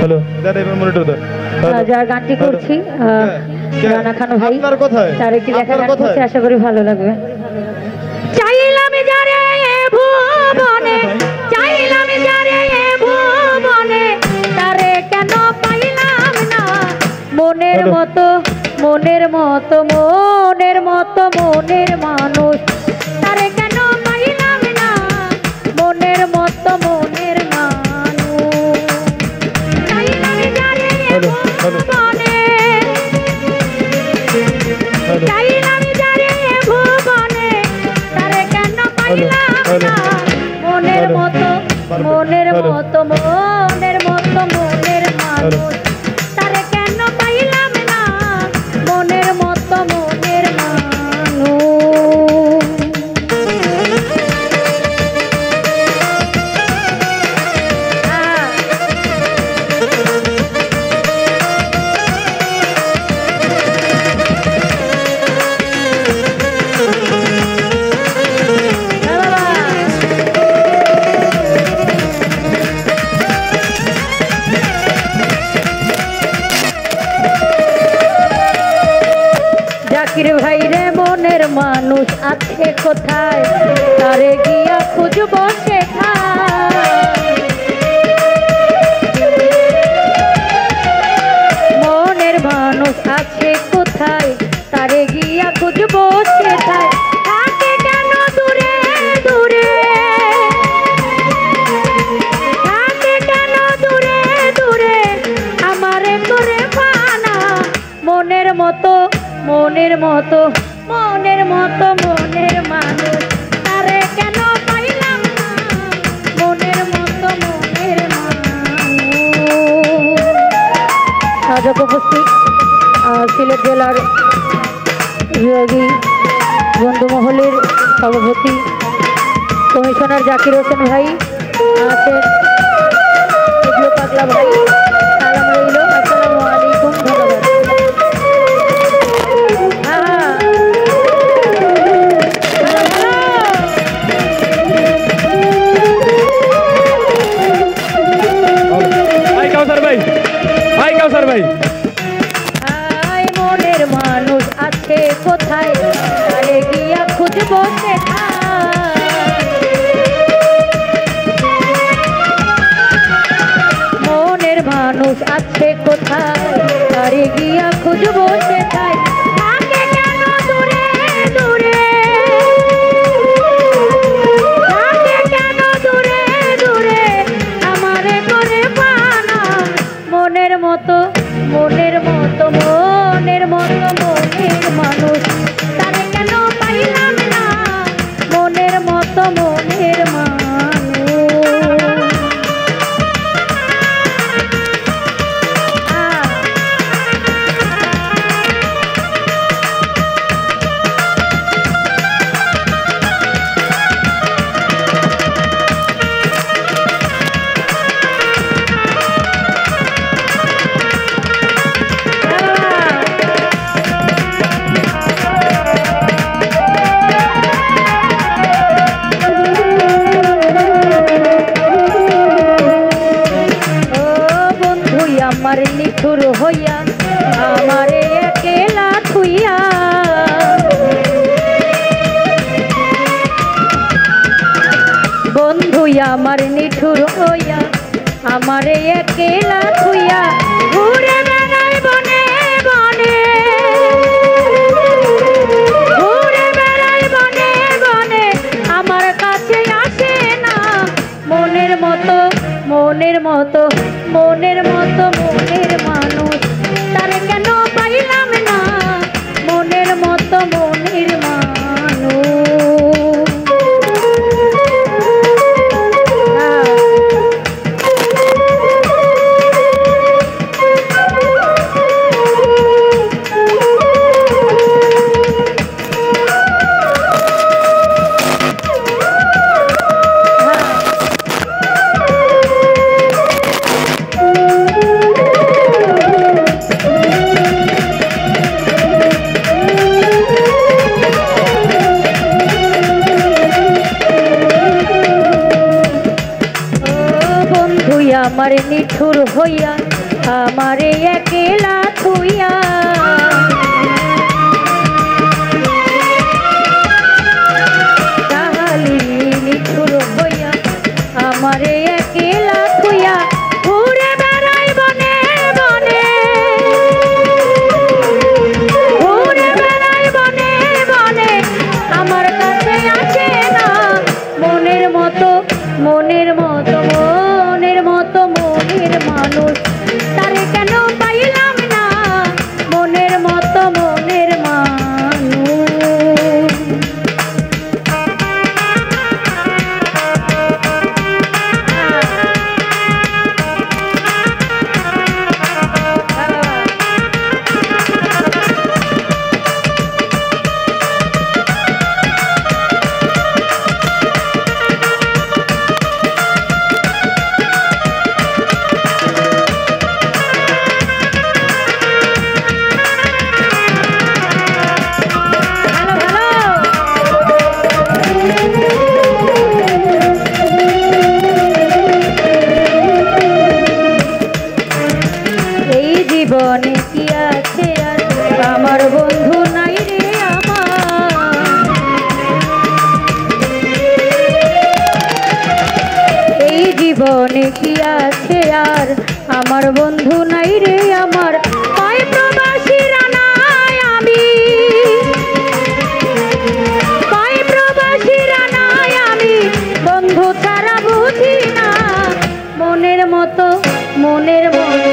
hello দাদা এবার monitor দাও যার গানটি করছি রানা খান ভাই আপনার কোথায় তার একটি লেখা গান করছি আশা করি ভালো লাগবে চাইলাম যারে ভুবনে চাইলাম যারে ভুবনে তারে কেন পাইলাম না মনের মতো মনের মতো মনের মতো মনের মানুষ তারে কেন পাইলাম না মনের মতো মনের মানুষ চাইলাম যারে ভুবনে চাইলাম যারে ভুবনে তারে কেন পাইলাম না মনের মতো মনের মতো মনের মতো মনের মানুষ তারে কেন পাইলাম না মনের মতো মনের মানুষ জাকির ভাই রে মনের মানুষ আছে কোথায় তারে গিয়া খুঁজবো সেখানে মনের মানুষ আছে কোথায় তারে গিয়া খুঁজবো সেখানে থাকে কেন দূরে দূরে থাকে কেন দূরে দূরে আমারে করে পানা মনের মতো মনের মতো মনের মতো মনের মানুষ তারে কেন পাইলাম না মনের মতো মনের মানুষ আজ উপস্থিত সিলেট জেলার বিভাগী বন্ধু মহলের সভাপতি কমিশনার জাকির হোসেন ভাই আছেন পাগলা ভাই সালাম রইল আসসালামু আলাইকুম ধন্যবাদ মনের মানুষ আছে কোথায় তারে গিয়া খুঁজবো মনের মানুষ আছে কোথায় তারে গিয়া খুঁজবো সেথায় থাকে কেন দূরে দূরে থাকে কেন দূরে দূরে আমারে করে পানা মনের মতো মনের মতো মনের মতো মনের মানুষ তারে কেন পাইলাম না মনের মতো মনের আমার নিঠুর হইয়া আমারে একলা থুইয়া বন্ধু আমার নিঠুর হইয়া আমারে একলা থুইয়া ঘুরে বেড়াই বনে বনে ঘুরে বেড়াই বনে বনে আমার কাছে আসে না মনের মতো মনের মতো মনের মতো মনের মানুষ তারে কেন পাইলাম না মনের মতো মনের মানুষ আমার নিঠুর হইয়া আমারে একলা থুইয়া তাহালি নিঠুর হইয়া আমারে একলা থুইয়া ঘুরে বেড়াই বনে বনে ঘুরে বেড়াই বনে বনে আমার কাছে আসে না মনের মতো মনের মতো মনের মতো মনের মানুষ তারে কেন পাইলাম না মনের মতো মনের মানুষ জীবনে কি আছে আর আমার বন্ধু নাই রে আমার এই জীবনে কি আছে আর আমার বন্ধু নাই রে আমার পায় প্রবাসীরা নাই আমি পায় প্রবাসীরা নাই আমি বন্ধু ছাড়া বুঝি না মনের মতো মনের মতো